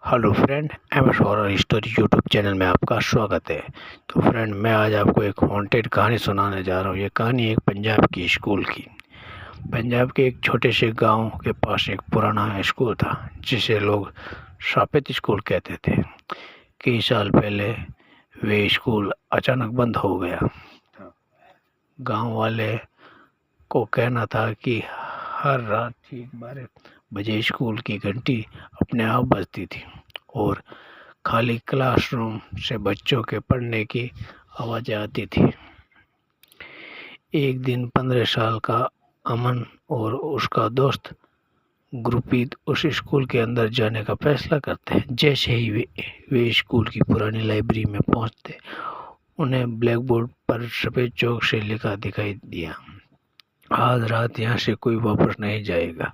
Hello friend, M S horror story YouTube channel में आपका स्वागत है। तो फ्रेंड, मैं आज आपको एक हॉन्टेड कहानी सुनाने जा रहा हूँ। ये कहानी एक पंजाब की स्कूल की। पंजाब के एक छोटे से गांव के पास एक पुराना स्कूल था जिसे लोग श्रापित स्कूल कहते थे। कई साल पहले वे स्कूल अचानक बंद हो गया। गांव वाले को कहना था कि हर रात ठीक 12 बजे स्कूल की घंटी अपने आप बजती थी और खाली क्लासरूम से बच्चों के पढ़ने की आवाज़ें आती थी। एक दिन 15 साल का अमन और उसका दोस्त गुरप्रीत उस स्कूल के अंदर जाने का फैसला करते हैं। जैसे ही वे स्कूल की पुरानी लाइब्रेरी में पहुंचते, उन्हें ब्लैक बोर्ड पर सफ़ेद चौक से लिखा दिखाई दिया, आज रात यहाँ से कोई वापस नहीं जाएगा।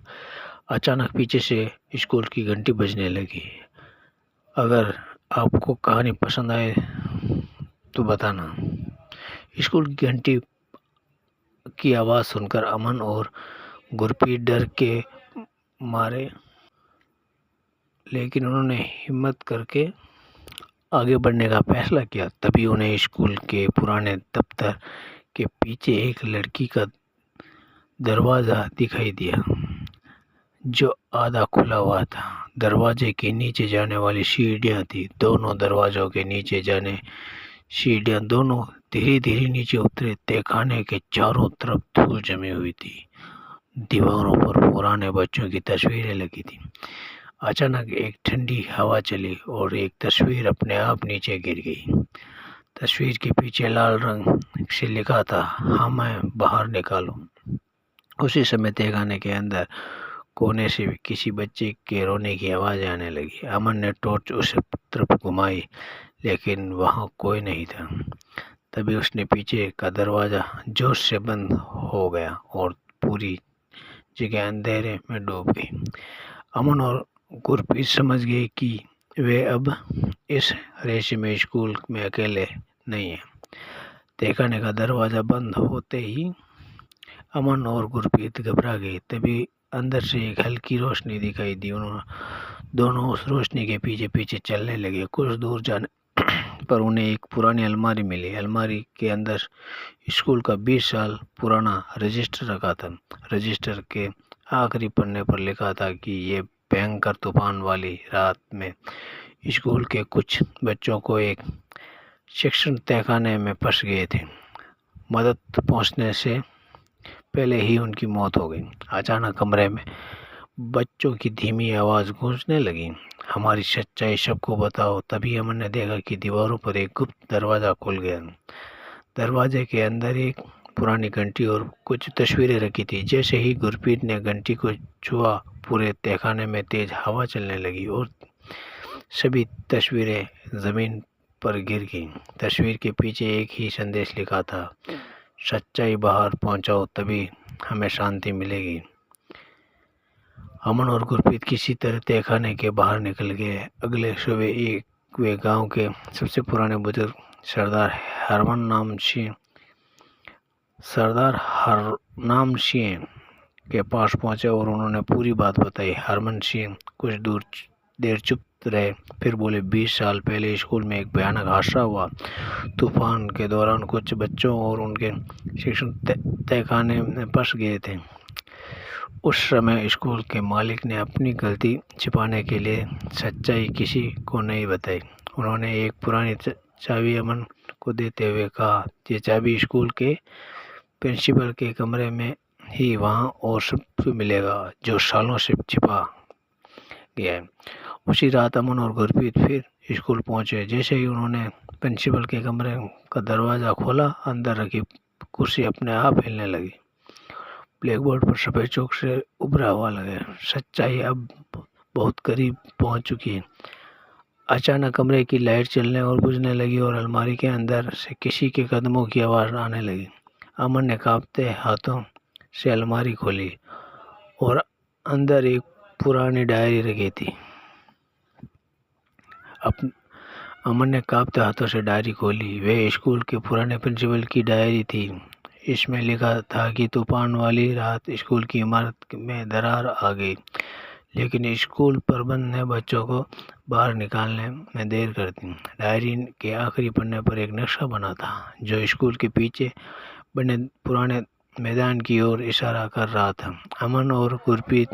अचानक पीछे से स्कूल की घंटी बजने लगी। अगर आपको कहानी पसंद आए तो बताना। स्कूल की घंटी की आवाज़ सुनकर अमन और गुरप्रीत डर के मारे, लेकिन उन्होंने हिम्मत करके आगे बढ़ने का फैसला किया। तभी उन्हें स्कूल के पुराने दफ्तर के पीछे एक लड़की का दरवाज़ा दिखाई दिया जो आधा खुला हुआ था। दरवाजे के नीचे जाने वाली सीढ़ियाँ थी। दोनों दरवाज़ों के नीचे जाने सीढ़ियाँ दोनों धीरे धीरे नीचे उतरे। तहखाने के चारों तरफ धूल जमी हुई थी। दीवारों पर पुराने बच्चों की तस्वीरें लगी थी। अचानक एक ठंडी हवा चली और एक तस्वीर अपने आप नीचे गिर गई। तस्वीर के पीछे लाल रंग से लिखा था, हमें बाहर निकालो। उसी समय तहखाने के अंदर कोने से किसी बच्चे के रोने की आवाज़ आने लगी। अमन ने टॉर्च उस तरफ घुमाई, लेकिन वहाँ कोई नहीं था। तभी उसने पीछे का दरवाज़ा जोश से बंद हो गया और पूरी जगह अंधेरे में डूब गई। अमन और गुरप्रीत समझ गए कि वे अब इस रहस्यमय स्कूल में अकेले नहीं हैं। तहखाने का दरवाज़ा बंद होते ही अमन और गुरप्रीत घबरा गए। तभी अंदर से एक हल्की रोशनी दिखाई दी। दोनों उस रोशनी के पीछे पीछे चलने लगे। कुछ दूर जाने पर उन्हें एक पुरानी अलमारी मिली। अलमारी के अंदर स्कूल का 20 साल पुराना रजिस्टर रखा था। रजिस्टर के आखिरी पन्ने पर लिखा था कि ये भयंकर तूफान वाली रात में स्कूल के कुछ बच्चों को एक शिक्षण तहखाने में फंस गए थे। मदद पहुंचने से पहले ही उनकी मौत हो गई। अचानक कमरे में बच्चों की धीमी आवाज़ गूंजने लगी, हमारी सच्चाई सबको बताओ। तभी अमन ने देखा कि दीवारों पर एक गुप्त दरवाज़ा खुल गया। दरवाजे के अंदर एक पुरानी घंटी और कुछ तस्वीरें रखी थी। जैसे ही गुरप्रीत ने घंटी को छुआ, पूरे तहखाने में तेज हवा चलने लगी और सभी तस्वीरें ज़मीन पर गिर गईं। तस्वीर के पीछे एक ही संदेश लिखा था, सच्चाई बाहर पहुंचाओ, तभी हमें शांति मिलेगी। अमन और गुरप्रीत किसी तरह तहखाने के बाहर निकल गए। अगले सुबह वे गांव के सबसे पुराने बुजुर्ग सरदार हरनाम सिंह के पास पहुंचे और उन्होंने पूरी बात बताई। हरमन सिंह कुछ देर चुप रहे, फिर बोले, 20 साल पहले स्कूल में एक भयानक हादसा हुआ। तूफान के दौरान कुछ बच्चों और उनके शिक्षक तहखाने में फंस गए थे। उस समय स्कूल के मालिक ने अपनी गलती छिपाने के लिए सच्चाई किसी को नहीं बताई। उन्होंने एक पुरानी चाबी अमन को देते हुए कहा, ये चाबी स्कूल के प्रिंसिपल के कमरे में ही वहाँ और सब मिलेगा जो सालों से छिपा गया है। उसी रात अमन और गुरप्रीत फिर स्कूल पहुँचे। जैसे ही उन्होंने प्रिंसिपल के कमरे का दरवाज़ा खोला, अंदर रखी कुर्सी अपने आप हिलने लगी। ब्लैक बोर्ड पर सफ़ेद चौक से उभरा हुआ लगे, सच्चाई अब बहुत करीब पहुंच चुकी है। अचानक कमरे की लाइट चलने और बुझने लगी और अलमारी के अंदर से किसी के कदमों की आवाज़ आने लगी। अमन ने कांपते हाथों से अलमारी खोली और अंदर एक पुरानी डायरी रखी थी। अमन ने कांपते हाथों से डायरी खोली। वे स्कूल के पुराने प्रिंसिपल की डायरी थी। इसमें लिखा था कि तूफान वाली रात स्कूल की इमारत में दरार आ गई, लेकिन स्कूल प्रबंधन ने बच्चों को बाहर निकालने में देर कर दी। डायरी के आखिरी पन्ने पर एक नक्शा बना था जो स्कूल के पीछे बने पुराने मैदान की ओर इशारा कर रहा था। अमन और गुरप्रीत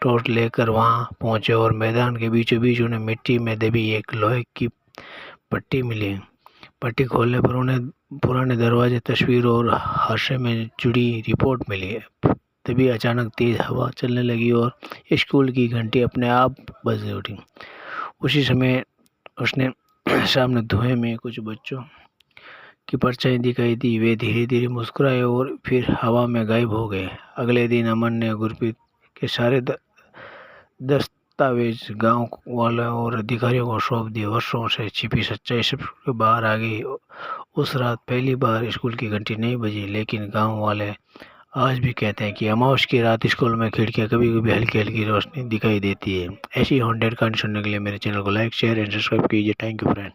टॉर्च लेकर वहां पहुंचे और मैदान के बीचों बीच उन्हें मिट्टी में दबी एक लोहे की पट्टी मिली। पट्टी खोलने पर उन्हें पुराने दरवाजे, तस्वीर और हादसे में जुड़ी रिपोर्ट मिली। तभी अचानक तेज हवा चलने लगी और स्कूल की घंटी अपने आप बज उठी। उसी समय उसने सामने धुएं में कुछ बच्चों की परछाई दिखाई दी। वे धीरे धीरे मुस्कुराए और फिर हवा में गायब हो गए। अगले दिन अमन ने गुरप्रीत के सारे दस्तावेज गांव वालों और अधिकारियों को सौंप दिए। वर्षों से छिपी सच्चाई सबके बाहर आ गई। उस रात पहली बार स्कूल की घंटी नहीं बजी, लेकिन गांव वाले आज भी कहते हैं कि अमावस की रात स्कूल में खिड़कियां कभी कभी हल्की हल्की रोशनी दिखाई देती है। ऐसी हॉन्टेड कहानी सुनने के लिए मेरे चैनल को लाइक, शेयर एंड सब्सक्राइब कीजिए। Thank you friend.